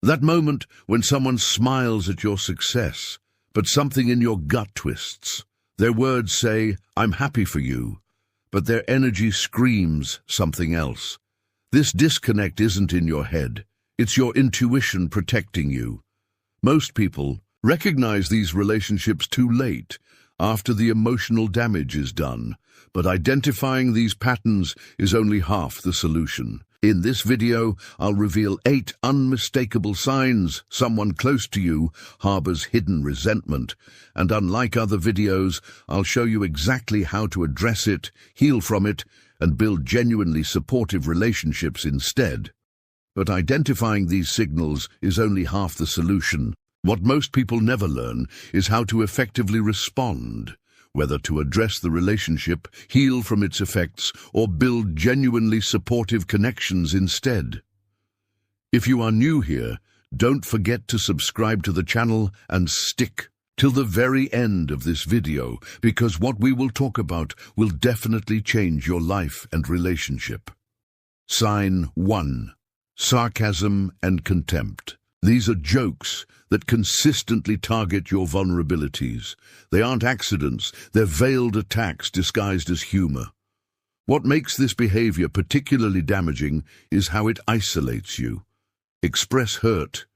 That moment when someone smiles at your success, but something in your gut twists. Their words say, "I'm happy for you," but their energy screams something else. This disconnect isn't in your head. It's your intuition protecting you. Most people recognize these relationships too late, after the emotional damage is done, but identifying these patterns is only half the solution. In this video, I'll reveal 8 unmistakable signs someone close to you harbors hidden resentment, and unlike other videos, I'll show you exactly how to address it, heal from it, and build genuinely supportive relationships instead. But identifying these signals is only half the solution. What most people never learn is how to effectively respond, whether to address the relationship, heal from its effects, or build genuinely supportive connections instead. If you are new here, don't forget to subscribe to the channel and stick till the very end of this video, because what we will talk about will definitely change your life and relationship. Sign 1. Sarcasm and contempt. These are jokes that consistently target your vulnerabilities. They aren't accidents, they're veiled attacks disguised as humor. What makes this behavior particularly damaging is how it isolates you. Express hurt,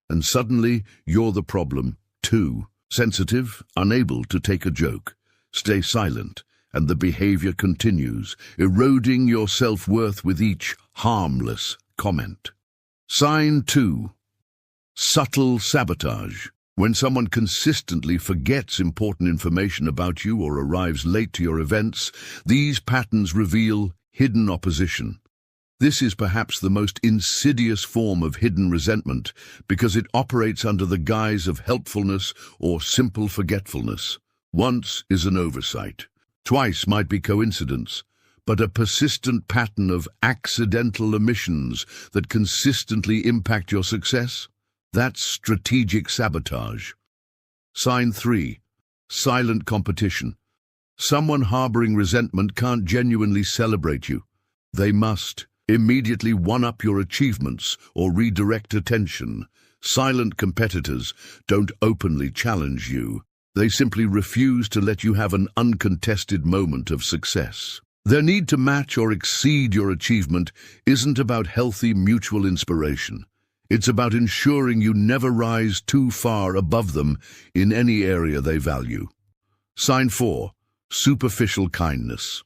and suddenly you're the problem, too. Sensitive, unable to take a joke. Stay silent, and the behavior continues, eroding your self-worth with each harmless comment. Sign 2. Subtle sabotage. When someone consistently forgets important information about you or arrives late to your events, these patterns reveal hidden opposition. This is perhaps the most insidious form of hidden resentment because it operates under the guise of helpfulness or simple forgetfulness. Once is an oversight. Twice might be coincidence, but a persistent pattern of accidental omissions that consistently impact your success? That's strategic sabotage. Sign 3. Silent competition. Someone harboring resentment can't genuinely celebrate you. They must immediately one-up your achievements or redirect attention. Silent competitors don't openly challenge you. They simply refuse to let you have an uncontested moment of success. Their need to match or exceed your achievement isn't about healthy mutual inspiration. It's about ensuring you never rise too far above them in any area they value. Sign 4. Superficial kindness.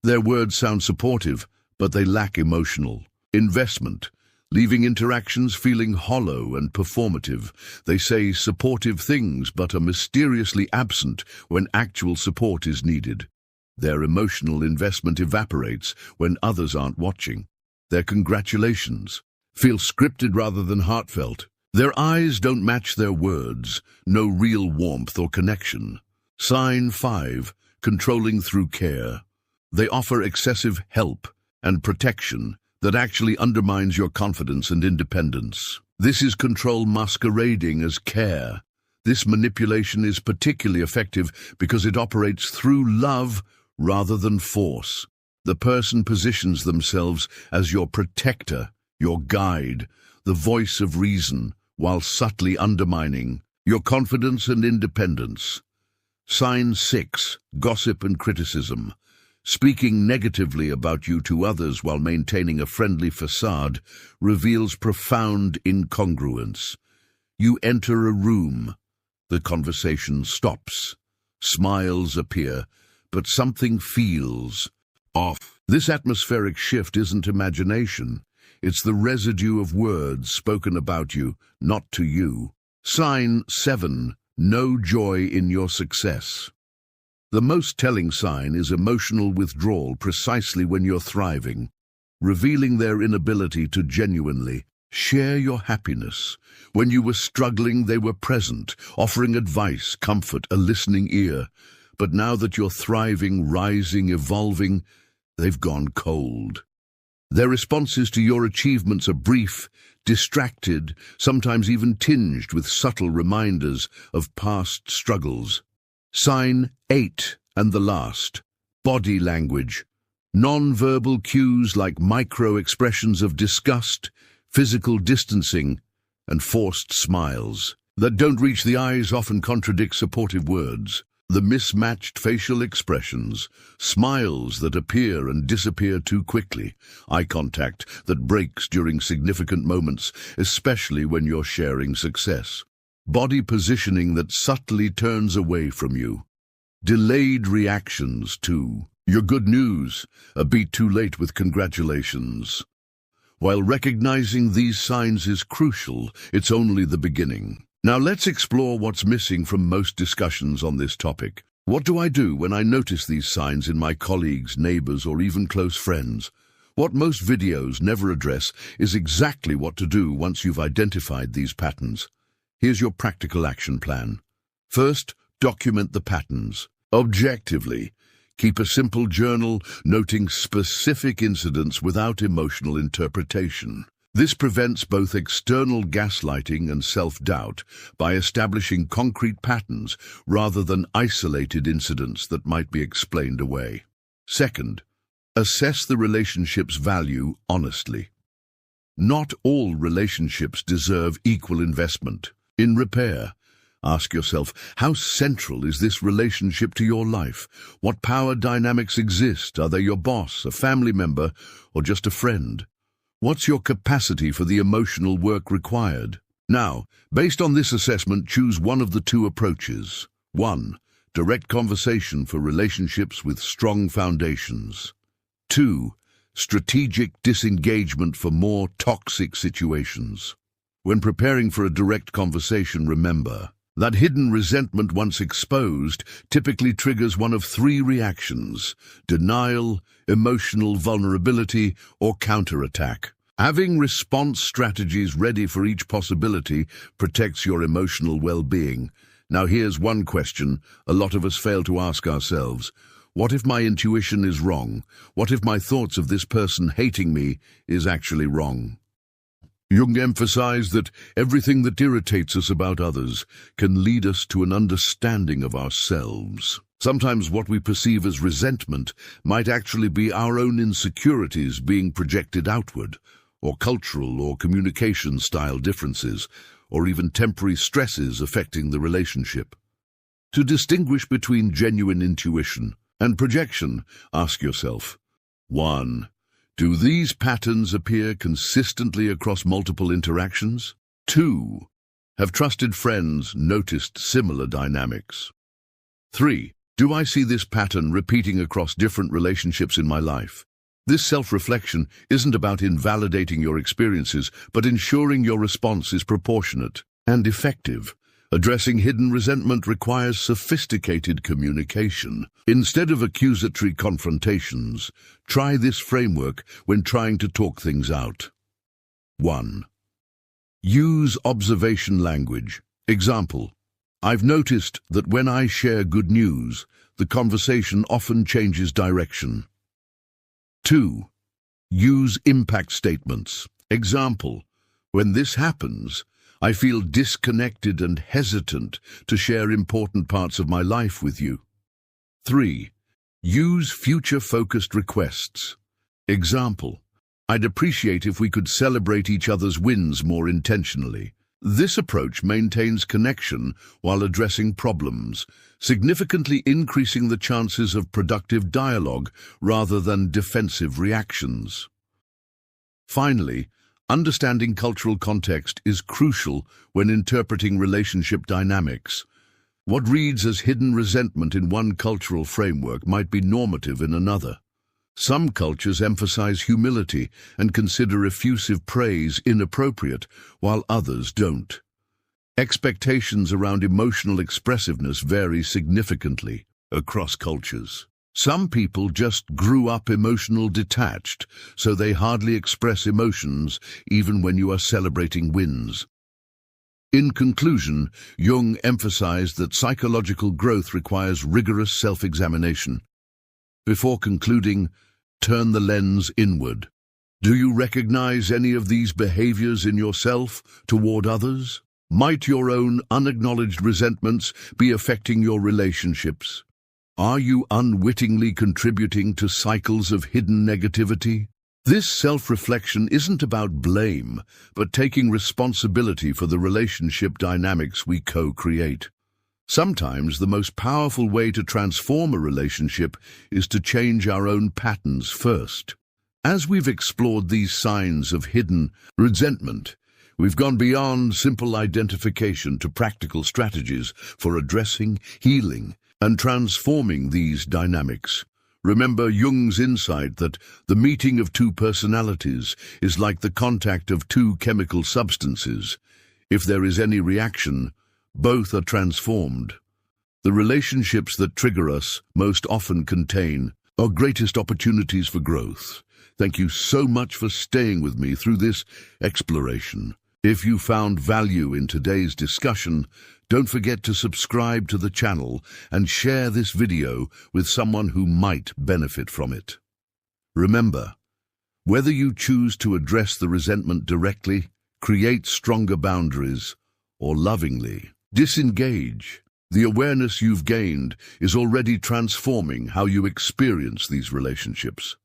Their words sound supportive, but they lack emotional investment, leaving interactions feeling hollow and performative. They say supportive things but are mysteriously absent when actual support is needed. Their emotional investment evaporates when others aren't watching. Their congratulations feel scripted rather than heartfelt. Their eyes don't match their words, no real warmth or connection. Sign 5. Controlling through care. They offer excessive help and protection that actually undermines your confidence and independence. This is control masquerading as care. This manipulation is particularly effective because it operates through love rather than force. The person positions themselves as your protector, your guide, the voice of reason, while subtly undermining your confidence and independence. Sign 6. Gossip and criticism. Speaking negatively about you to others while maintaining a friendly facade reveals profound incongruence. You enter a room. The conversation stops. Smiles appear, but something feels off. This atmospheric shift isn't imagination. It's the residue of words spoken about you, not to you. Sign 7. No joy in your success. The most telling sign is emotional withdrawal precisely when you're thriving, revealing their inability to genuinely share your happiness. When you were struggling, they were present, offering advice, comfort, a listening ear. But now that you're thriving, rising, evolving, they've gone cold. Their responses to your achievements are brief, distracted, sometimes even tinged with subtle reminders of past struggles. Sign 8, and the last. Body language. Non-verbal cues like micro-expressions of disgust, physical distancing, and forced smiles that don't reach the eyes often contradict supportive words. The mismatched facial expressions, smiles that appear and disappear too quickly, eye contact that breaks during significant moments, especially when you're sharing success, body positioning that subtly turns away from you, delayed reactions to your good news, a beat too late with congratulations. While recognizing these signs is crucial, it's only the beginning. Now let's explore what's missing from most discussions on this topic. What do I do when I notice these signs in my colleagues, neighbors, or even close friends? What most videos never address is exactly what to do once you've identified these patterns. Here's your practical action plan. First, document the patterns. Objectively, keep a simple journal noting specific incidents without emotional interpretation. This prevents both external gaslighting and self-doubt by establishing concrete patterns rather than isolated incidents that might be explained away. Second, assess the relationship's value honestly. Not all relationships deserve equal investment. In repair, ask yourself, how central is this relationship to your life? What power dynamics exist? Are they your boss, a family member, or just a friend? What's your capacity for the emotional work required? Now, based on this assessment, choose one of the two approaches. 1. Direct conversation for relationships with strong foundations. 2. Strategic disengagement for more toxic situations. When preparing for a direct conversation, remember that hidden resentment, once exposed, typically triggers one of three reactions: denial, emotional vulnerability, or counterattack. Having response strategies ready for each possibility protects your emotional well-being. Now here's one question a lot of us fail to ask ourselves. What if my intuition is wrong? What if my thoughts of this person hating me is actually wrong? Jung emphasized that everything that irritates us about others can lead us to an understanding of ourselves. Sometimes what we perceive as resentment might actually be our own insecurities being projected outward, or cultural or communication style differences, or even temporary stresses affecting the relationship. To distinguish between genuine intuition and projection, ask yourself, 1. Do these patterns appear consistently across multiple interactions? 2. Have trusted friends noticed similar dynamics? 3. Do I see this pattern repeating across different relationships in my life? This self-reflection isn't about invalidating your experiences, but ensuring your response is proportionate and effective. Addressing hidden resentment requires sophisticated communication. Instead of accusatory confrontations, try this framework when trying to talk things out. 1. Use observation language. Example: I've noticed that when I share good news, the conversation often changes direction. 2. Use impact statements. Example: when this happens, I feel disconnected and hesitant to share important parts of my life with you. 3. Use future-focused requests. Example: I'd appreciate if we could celebrate each other's wins more intentionally. This approach maintains connection while addressing problems, significantly increasing the chances of productive dialogue rather than defensive reactions. Finally, understanding cultural context is crucial when interpreting relationship dynamics. What reads as hidden resentment in one cultural framework might be normative in another. Some cultures emphasize humility and consider effusive praise inappropriate, while others don't. Expectations around emotional expressiveness vary significantly across cultures. Some people just grew up emotional detached, so they hardly express emotions even when you are celebrating wins. In conclusion, Jung emphasized that psychological growth requires rigorous self-examination. Before concluding, turn the lens inward. Do you recognize any of these behaviors in yourself toward others? Might your own unacknowledged resentments be affecting your relationships? Are you unwittingly contributing to cycles of hidden negativity? This self-reflection isn't about blame, but taking responsibility for the relationship dynamics we co-create. Sometimes the most powerful way to transform a relationship is to change our own patterns first. As we've explored these signs of hidden resentment, we've gone beyond simple identification to practical strategies for addressing, healing, and transforming these dynamics. Remember Jung's insight that the meeting of two personalities is like the contact of two chemical substances. If there is any reaction, both are transformed. The relationships that trigger us most often contain our greatest opportunities for growth. Thank you so much for staying with me through this exploration. If you found value in today's discussion, don't forget to subscribe to the channel and share this video with someone who might benefit from it. Remember, whether you choose to address the resentment directly, create stronger boundaries, or lovingly disengage, the awareness you've gained is already transforming how you experience these relationships.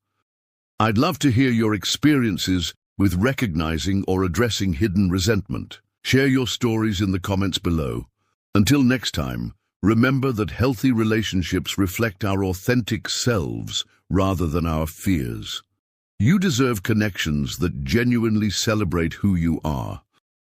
I'd love to hear your experiences with recognizing or addressing hidden resentment. Share your stories in the comments below. Until next time, remember that healthy relationships reflect our authentic selves rather than our fears. You deserve connections that genuinely celebrate who you are.